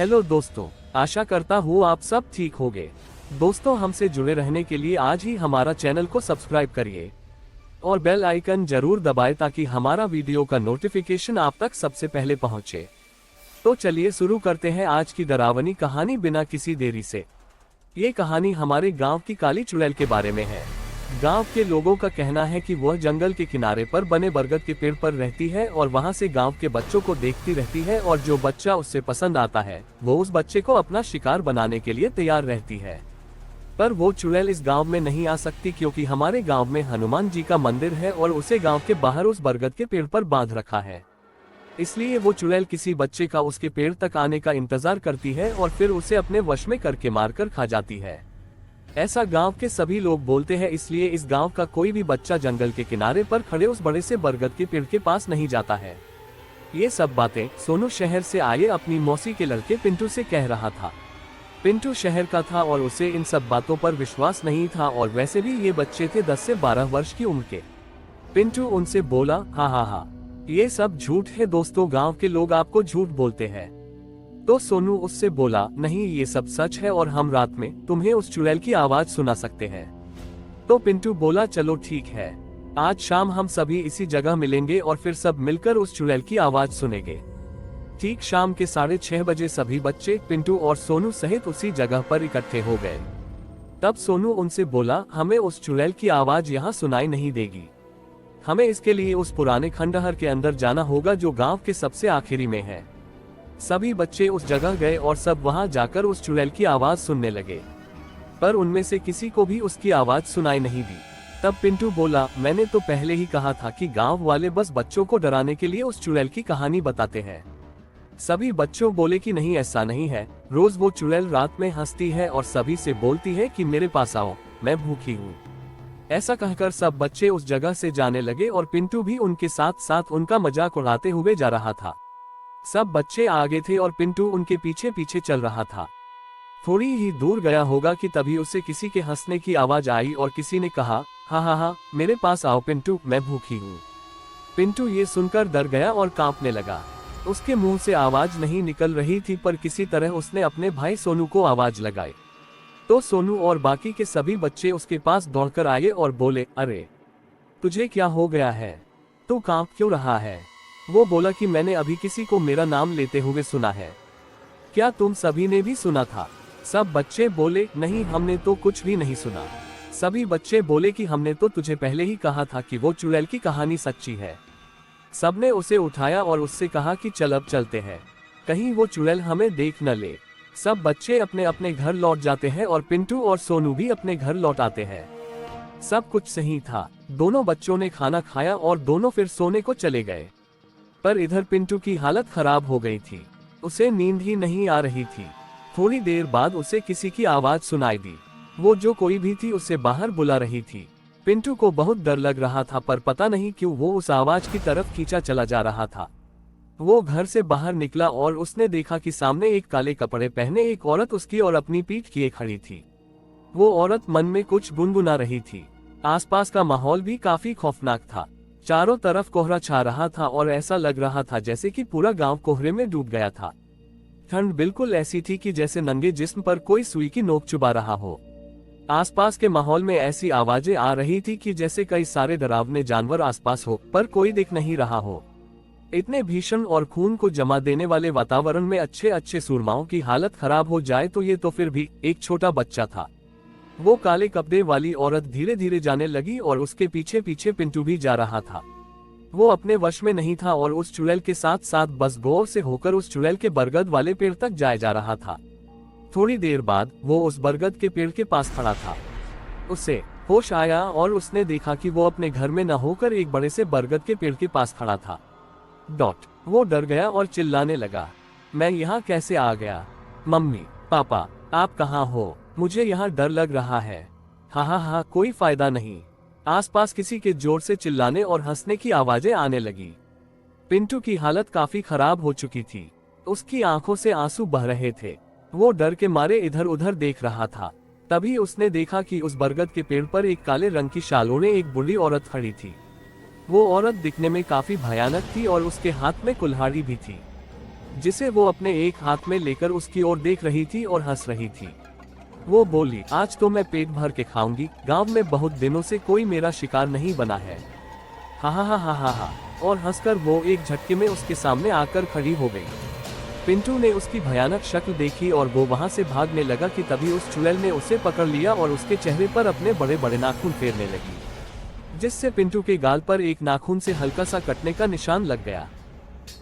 Hello दोस्तों, आशा करता हूँ आप सब ठीक होंगे। दोस्तों, हमसे जुड़े रहने के लिए आज ही हमारा चैनल को सब्सक्राइब करिए और बेल आइकन जरूर दबाएं ताकि हमारा वीडियो का नोटिफिकेशन आप तक सबसे पहले पहुंचे। तो चलिए शुरू करते हैं आज की डरावनी कहानी बिना किसी देरी से। ये कहानी हमारे गांव की काली चुड़ैल के बारे में है। गांव के लोगों का कहना है कि वह जंगल के किनारे पर बने बरगद के पेड़ पर रहती है और वहां से गांव के बच्चों को देखती रहती है और जो बच्चा उससे पसंद आता है वो उस बच्चे को अपना शिकार बनाने के लिए तैयार रहती है। पर वो चुड़ैल इस गांव में नहीं आ सकती क्योंकि हमारे गांव में हनुमान जी का मंदिर है और उसे गांव के बाहर उस बरगद के पेड़ पर बांध रखा है। इसलिए वो चुड़ैल किसी बच्चे का उसके पेड़ तक आने का इंतजार करती है और फिर उसे अपने वश में करके मारकर खा जाती है। ऐसा गांव के सभी लोग बोलते हैं, इसलिए इस गांव का कोई भी बच्चा जंगल के किनारे पर खड़े उस बड़े से बरगद के पेड़ के पास नहीं जाता है। ये सब बातें सोनू शहर से आए अपनी मौसी के लड़के पिंटू से कह रहा था। पिंटू शहर का था और उसे इन सब बातों पर विश्वास नहीं था और वैसे भी ये बच्चे थे 10 से 12 वर्ष की उम्र के। पिंटू उनसे बोला, हा, ये सब झूठ है दोस्तों, गांव के लोग आपको झूठ बोलते हैं। तो सोनू उससे बोला, नहीं ये सब सच है और हम रात में तुम्हें उस चुड़ैल की आवाज सुना सकते हैं। तो पिंटू बोला, चलो ठीक है, आज शाम हम सभी इसी जगह मिलेंगे और फिर सब मिलकर उस चुड़ैल की आवाज सुनेंगे। ठीक शाम के 6:30 बजे सभी बच्चे पिंटू और सोनू सहित उसी जगह पर इकट्ठे हो गए। तब सोनू उनसे बोला, हमें उस चुड़ैल की आवाज यहाँ सुनाई नहीं देगी, हमें इसके लिए उस पुराने खंडहर के अंदर जाना होगा जो गांव के सबसे आखिरी में है। सभी बच्चे उस जगह गए और सब वहां जाकर उस चुड़ैल की आवाज सुनने लगे, पर उनमें से किसी को भी उसकी आवाज सुनाई नहीं दी। तब पिंटू बोला, मैंने तो पहले ही कहा था कि गांव वाले बस बच्चों को डराने के लिए उस चुड़ैल की कहानी बताते हैं। सभी बच्चों बोले कि नहीं, ऐसा नहीं है, रोज वो चुड़ैल रात में हंसती है और सभी से बोलती है कि मेरे पास आओ, मैं भूखी हूँ। ऐसा कहकर सब बच्चे उस जगह से जाने लगे और पिंटू भी उनके साथ साथ उनका मजाक उड़ाते हुए जा रहा था। सब बच्चे आगे थे और पिंटू उनके पीछे पीछे चल रहा था। थोड़ी ही दूर गया होगा कि तभी उसे किसी के हंसने की आवाज आई और किसी ने कहा, हा, मेरे पास आओ पिंटू, मैं भूखी हूँ। पिंटू ये सुनकर डर गया और कांपने लगा। उसके मुंह से आवाज नहीं निकल रही थी, पर किसी तरह उसने अपने भाई सोनू को आवाज लगाई। तो सोनू और बाकी के सभी बच्चे उसके पास दौड़कर आए और बोले, अरे तुझे क्या हो गया है, तू कांप क्यों रहा है? वो बोला कि मैंने अभी किसी को मेरा नाम लेते हुए सुना है, क्या तुम सभी ने भी सुना था? सब बच्चे बोले, नहीं, हमने तो कुछ भी नहीं सुना। सभी बच्चे बोले कि हमने तो तुझे पहले ही कहा था कि वो चुड़ैल की कहानी सच्ची है। सबने उसे उठाया और उससे कहा कि चल अब चलते हैं, कहीं वो चुड़ैल हमें देख न ले। सब बच्चे अपने अपने घर लौट जाते हैं और पिंटू और सोनू भी अपने घर लौट आते हैं। सब कुछ सही था, दोनों बच्चों ने खाना खाया और दोनों फिर सोने को चले गए। पर इधर पिंटू की हालत खराब हो गई थी, उसे नींद ही नहीं आ रही थी। थोड़ी देर बाद उसे किसी की आवाज सुनाई दी, वो जो कोई भी थी उसे बाहर बुला रही थी। पिंटू को बहुत डर लग रहा था, पर पता नहीं क्यों वो उस आवाज की तरफ खींचा चला जा रहा था। वो घर से बाहर निकला और उसने देखा कि सामने एक काले कपड़े पहने एक औरत उसकी और अपनी पीठ किए खड़ी थी। वो औरत मन में कुछ गुनगुना रही थी। आसपास का माहौल भी काफी खौफनाक था, चारों तरफ कोहरा छा रहा था और ऐसा लग रहा था जैसे कि पूरा गांव कोहरे में डूब गया था। ठंड बिल्कुल ऐसी थी कि जैसे नंगे जिस्म पर कोई सुई की नोक चुभा रहा हो। आसपास के माहौल में ऐसी आवाजें आ रही थी कि जैसे कई सारे डरावने जानवर आसपास हो, पर कोई दिख नहीं रहा हो। इतने भीषण और खून को जमा देने वाले वातावरण में अच्छे अच्छे सूरमाओं की हालत खराब हो जाए तो ये तो फिर भी एक छोटा बच्चा था। वो काले कपड़े वाली औरत धीरे धीरे जाने लगी और उसके पीछे पीछे पिंटू भी जा रहा था। वो अपने वश में नहीं था और उस चुड़ैल के साथ साथ बस गौर से होकर उस चुड़ैल के बरगद वाले पेड़ तक जाए जा रहा था। थोड़ी देर बाद वो उस बरगद के पेड़ के पास खड़ा था। उसे होश आया और उसने देखा कि वो अपने घर में न होकर एक बड़े से बरगद के पेड़ के पास खड़ा था। वो डर गया और चिल्लाने लगा, मैं यहाँ कैसे आ गया? मम्मी पापा आप कहाँ हो? मुझे यहाँ डर लग रहा है। हा, कोई फायदा नहीं। आसपास किसी के जोर से चिल्लाने और हंसने की आवाजें आने लगी। पिंटू की हालत काफी खराब हो चुकी थी, उसकी आंखों से आंसू बह रहे थे। वो डर के मारे इधर उधर देख रहा था। तभी उसने देखा कि उस बरगद के पेड़ पर एक काले रंग की शाल ओढ़े एक बूढ़ी औरत खड़ी थी। वो औरत दिखने में काफी भयानक थी और उसके हाथ में कुल्हाड़ी भी थी। जिसे वो अपने एक हाथ में लेकर उसकी ओर देख रही थी और हंस रही थी। वो बोली, आज तो मैं पेट भर के खाऊंगी, गांव में बहुत दिनों से कोई मेरा शिकार नहीं बना है। हा हा हा हा हा हा। और हंसकर वो एक झटके में उसके सामने आकर खड़ी हो गई। पिंटू ने उसकी भयानक शक्ल देखी और वो वहां से भागने लगा कि तभी उस चुड़ैल ने उसे पकड़ लिया और उसके चेहरे पर अपने बड़े बड़े नाखून फेरने लगी, जिससे पिंटू के गाल पर एक नाखून से हल्का सा कटने का निशान लग गया।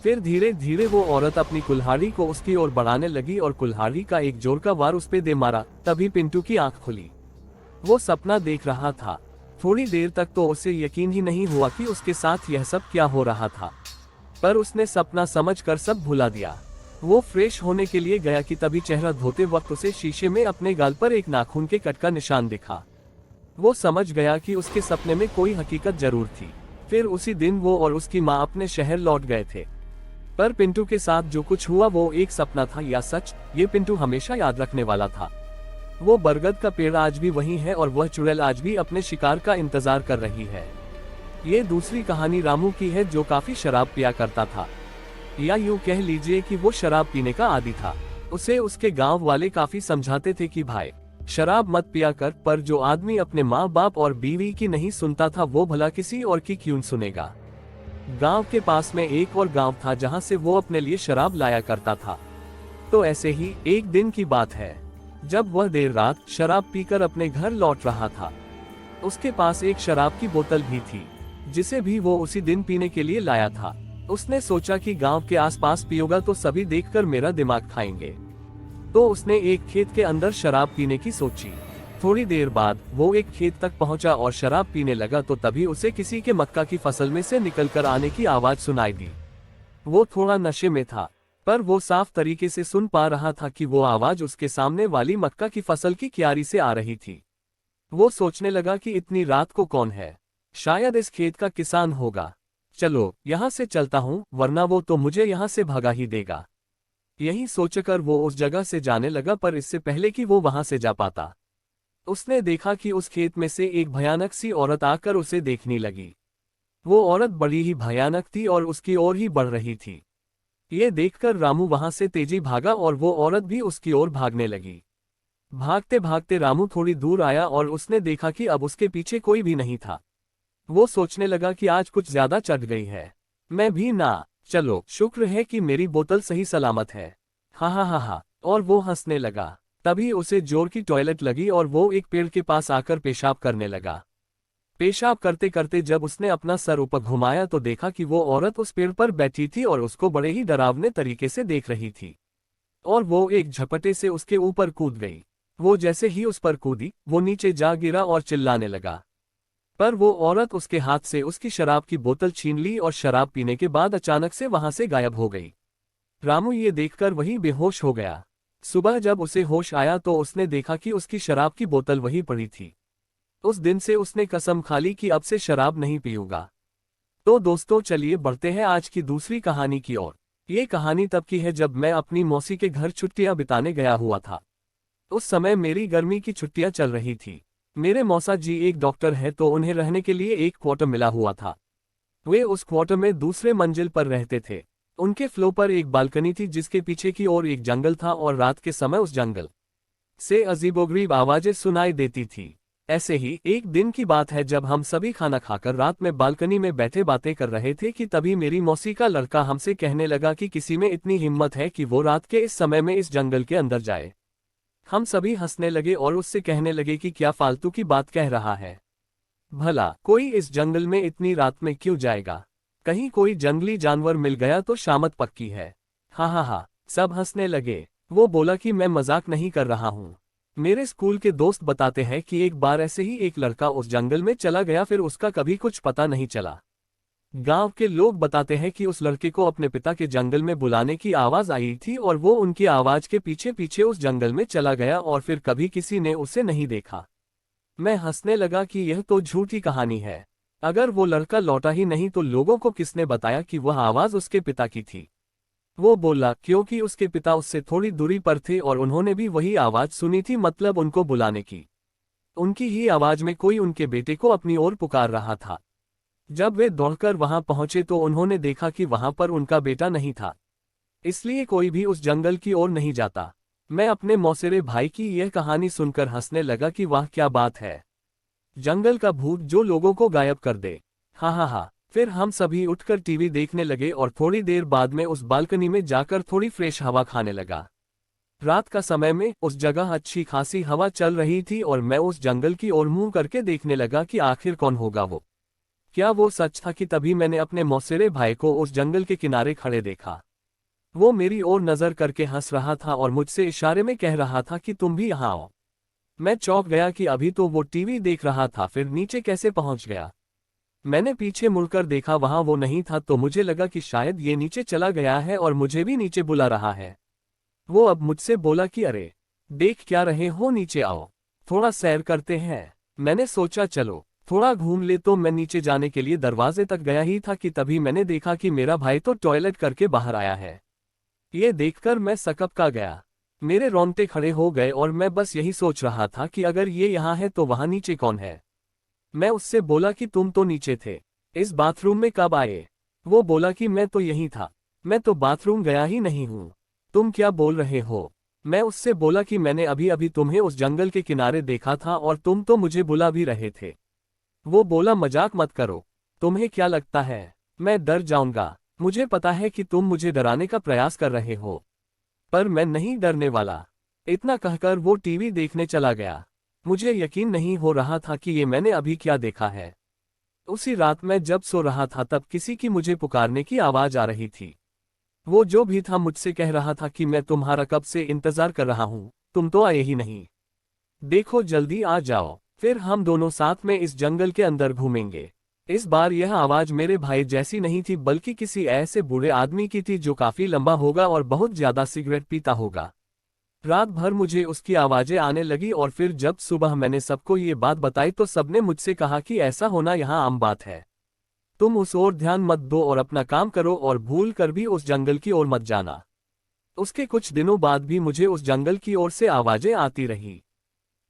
फिर धीरे धीरे वो औरत अपनी कुल्हाड़ी को उसकी ओर बढ़ाने लगी और कुल्हाड़ी का एक जोर का वार उस पे दे मारा। तभी पिंटू की आंख खुली। वो सपना देख रहा था। थोड़ी देर तक तो उसे यकीन ही नहीं हुआ कि उसके साथ यह सब क्या हो रहा था, पर उसने सपना समझकर सब भुला दिया। वो फ्रेश होने के लिए गया कि तभी चेहरा धोते वक्त उसे शीशे में अपने गाल पर एक नाखून के कट का निशान दिखा। वो समझ गया कि उसके सपने में कोई हकीकत जरूर थी। फिर उसी दिन वो और उसकी माँ अपने शहर लौट गए थे। पर पिंटू के साथ जो कुछ हुआ वो एक सपना था या सच, ये पिंटू हमेशा याद रखने वाला था। वो बरगद का पेड़ आज भी वही है और वह चुड़ैल आज भी अपने शिकार का इंतजार कर रही है। ये दूसरी कहानी रामू की है, जो काफी शराब पिया करता था, या यूं कह लीजिए कि वो शराब पीने का आदी था। उसे उसके गांव वाले काफी समझाते थे कि भाई शराब मत पिया कर, पर जो आदमी अपने माँ बाप और बीवी की नहीं सुनता था वो भला किसी और की क्यों सुनेगा। गांव के पास में एक और गांव था जहां से वो अपने लिए शराब लाया करता था। तो ऐसे ही एक दिन की बात है, जब वह देर रात शराब पीकर अपने घर लौट रहा था। उसके पास एक शराब की बोतल भी थी, जिसे भी वो उसी दिन पीने के लिए लाया था। उसने सोचा कि गांव के आसपास पियोगा तो सभी देखकर मेरा दिमाग खाएंगे, तो उसने एक खेत के अंदर शराब पीने की सोची। थोड़ी देर बाद वो एक खेत तक पहुंचा और शराब पीने लगा तो तभी उसे किसी के मक्का की फसल में से निकलकर आने की आवाज सुनाई दी। वो थोड़ा नशे में था, पर वो साफ तरीके से सुन पा रहा था कि वो आवाज उसके सामने वाली मक्का की फसल की क्यारी से आ रही थी। वो सोचने लगा कि इतनी रात को कौन है, शायद इस खेत का किसान होगा। चलो यहाँ से चलता हूँ, वरना वो तो मुझे यहाँ से भगा ही देगा। यही सोचकर वो उस जगह से जाने लगा, पर इससे पहले कि वो वहां से जा पाता, उसने देखा कि उस खेत में से एक भयानक सी औरत आकर उसे देखने लगी। वो औरत बड़ी ही भयानक थी और उसकी ओर ही बढ़ रही थी। ये देखकर रामू वहां से तेजी भागा और वो औरत भी उसकी ओर भागने लगी। भागते भागते रामू थोड़ी दूर आया और उसने देखा कि अब उसके पीछे कोई भी नहीं था। वो सोचने लगा कि आज कुछ ज्यादा चढ़ गई है, मैं भी ना, चलो शुक्र है कि मेरी बोतल सही सलामत है। हा हा हा हा। और वो हंसने लगा। तभी उसे जोर की टॉयलेट लगी और वो एक पेड़ के पास आकर पेशाब करने लगा। पेशाब करते करते जब उसने अपना सर ऊपर घुमाया तो देखा कि वो औरत उस पेड़ पर बैठी थी और उसको बड़े ही डरावने तरीके से देख रही थी, और वो एक झपटे से उसके ऊपर कूद गई। वो जैसे ही उस पर कूदी, वो नीचे जा गिरा और चिल्लाने लगा, पर वो औरत उसके हाथ से उसकी शराब की बोतल छीन ली और शराब पीने के बाद अचानक से वहां से गायब हो गई। रामू ये देखकर वहीं बेहोश हो गया। सुबह जब उसे होश आया तो उसने देखा कि उसकी शराब की बोतल वहीं पड़ी थी। उस दिन से उसने कसम खा ली कि अब से शराब नहीं पीऊंगा। तो दोस्तों चलिए बढ़ते हैं आज की दूसरी कहानी की ओर। ये कहानी तब की है जब मैं अपनी मौसी के घर छुट्टियां बिताने गया हुआ था। उस समय मेरी गर्मी की छुट्टियां चल रही थी। मेरे मौसा जी एक डॉक्टर है, तो उन्हें रहने के लिए एक क्वार्टर मिला हुआ था। वे उस क्वार्टर में दूसरे मंजिल पर रहते थे। उनके फ्लोर पर एक बालकनी थी जिसके पीछे की ओर एक जंगल था और रात के समय उस जंगल से अजीबोगरीब आवाजें सुनाई देती थी। ऐसे ही एक दिन की बात है जब हम सभी खाना खाकर रात में बालकनी में बैठे बातें कर रहे थे कि तभी मेरी मौसी का लड़का हमसे कहने लगा कि किसी में इतनी हिम्मत है कि वो रात के इस समय में इस जंगल के अंदर जाए। हम सभी हंसने लगे और उससे कहने लगे कि क्या फालतू की बात कह रहा है, भला कोई इस जंगल में इतनी रात में क्यों जाएगा, कहीं कोई जंगली जानवर मिल गया तो शामत पक्की है। हाँ हाँ हाँ, सब हंसने लगे। वो बोला कि मैं मजाक नहीं कर रहा हूँ। मेरे स्कूल के दोस्त बताते हैं कि एक बार ऐसे ही एक लड़का उस जंगल में चला गया, फिर उसका कभी कुछ पता नहीं चला। गांव के लोग बताते हैं कि उस लड़के को अपने पिता के जंगल में बुलाने की आवाज आई थी और वो उनकी आवाज के पीछे पीछे उस जंगल में चला गया और फिर कभी किसी ने उसे नहीं देखा। मैं हंसने लगा कि यह तो झूठी कहानी है। अगर वो लड़का लौटा ही नहीं तो लोगों को किसने बताया कि वह आवाज उसके पिता की थी। वो बोला क्योंकि उसके पिता उससे थोड़ी दूरी पर थे और उन्होंने भी वही आवाज सुनी थी, मतलब उनको बुलाने की। उनकी ही आवाज में कोई उनके बेटे को अपनी ओर पुकार रहा था। जब वे दौड़कर वहां पहुंचे तो उन्होंने देखा कि वहां पर उनका बेटा नहीं था। इसलिए कोई भी उस जंगल की ओर नहीं जाता। मैं अपने मौसेरे भाई की यह कहानी सुनकर हंसने लगा कि वाह क्या बात है, जंगल का भूत जो लोगों को गायब कर दे। हा हा हा। फिर हम सभी उठकर टीवी देखने लगे और थोड़ी देर बाद में उस बालकनी में जाकर थोड़ी फ्रेश हवा खाने लगा। रात का समय में उस जगह अच्छी खासी हवा चल रही थी और मैं उस जंगल की ओर मुंह करके देखने लगा कि आखिर कौन होगा वो। क्या वो सच था कि तभी मैंने अपने मौसेरे भाई को उस जंगल के किनारे खड़े देखा। वो मेरी ओर नजर करके हंस रहा था और मुझसे इशारे में कह रहा था कि तुम भी यहाँ आओ। मैं चौंक गया कि अभी तो वो टीवी देख रहा था, फिर नीचे कैसे पहुंच गया। मैंने पीछे मुड़कर देखा, वहां वो नहीं था, तो मुझे लगा कि शायद ये नीचे चला गया है और मुझे भी नीचे बुला रहा है। वो अब मुझसे बोला कि अरे देख क्या रहे हो, नीचे आओ, थोड़ा सैर करते हैं। मैंने सोचा चलो थोड़ा घूम ले, तो मैं नीचे जाने के लिए दरवाजे तक गया ही था कि तभी मैंने देखा कि मेरा भाई तो टॉयलेट करके बाहर आया है। ये देखकर मैं सकपका गया। मेरे रोंगटे खड़े हो गए और मैं बस यही सोच रहा था कि अगर ये यहाँ है तो वहाँ नीचे कौन है। मैं उससे बोला कि तुम तो नीचे थे, इस बाथरूम में कब आए। वो बोला कि मैं तो यहीं था, मैं तो बाथरूम गया ही नहीं हूँ, तुम क्या बोल रहे हो। मैं उससे बोला कि मैंने अभी अभी तुम्हें उस जंगल के किनारे देखा था और तुम तो मुझे बुला भी रहे थे। वो बोला मजाक मत करो, तुम्हें क्या लगता है मैं डर जाऊंगा। मुझे पता है कि तुम मुझे डराने का प्रयास कर रहे हो, पर मैं नहीं डरने वाला। इतना कहकर वो टीवी देखने चला गया। मुझे यकीन नहीं हो रहा था कि ये मैंने अभी क्या देखा है। उसी रात मैं जब सो रहा था तब किसी की मुझे पुकारने की आवाज आ रही थी। वो जो भी था मुझसे कह रहा था कि मैं तुम्हारा कब से इंतजार कर रहा हूँ, तुम तो आए ही नहीं, देखो जल्दी आ जाओ, फिर हम दोनों साथ में इस जंगल के अंदर घूमेंगे। इस बार यह आवाज मेरे भाई जैसी नहीं थी, बल्कि किसी ऐसे बूढ़े आदमी की थी जो काफी लंबा होगा और बहुत ज्यादा सिगरेट पीता होगा। रात भर मुझे उसकी आवाजें आने लगी और फिर जब सुबह मैंने सबको ये बात बताई तो सबने मुझसे कहा कि ऐसा होना यहाँ आम बात है, तुम उस ओर ध्यान मत दो और अपना काम करो और भूल कर भी उस जंगल की ओर मत जाना। उसके कुछ दिनों बाद भी मुझे उस जंगल की ओर से आवाजें आती रही,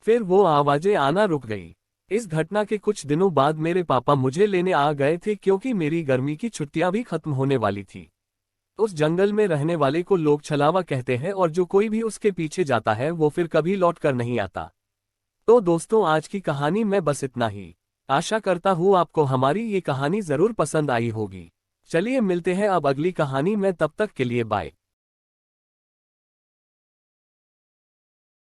फिर वो आवाजें आना रुक गई। इस घटना के कुछ दिनों बाद मेरे पापा मुझे लेने आ गए थे क्योंकि मेरी गर्मी की छुट्टियां भी खत्म होने वाली थी। उस जंगल में रहने वाले को लोग छलावा कहते हैं और जो कोई भी उसके पीछे जाता है वो फिर कभी लौट कर नहीं आता। तो दोस्तों आज की कहानी में बस इतना ही। आशा करता हूँ आपको हमारी ये कहानी जरूर पसंद आई होगी। चलिए मिलते हैं अब अगली कहानी में, तब तक के लिए बाय।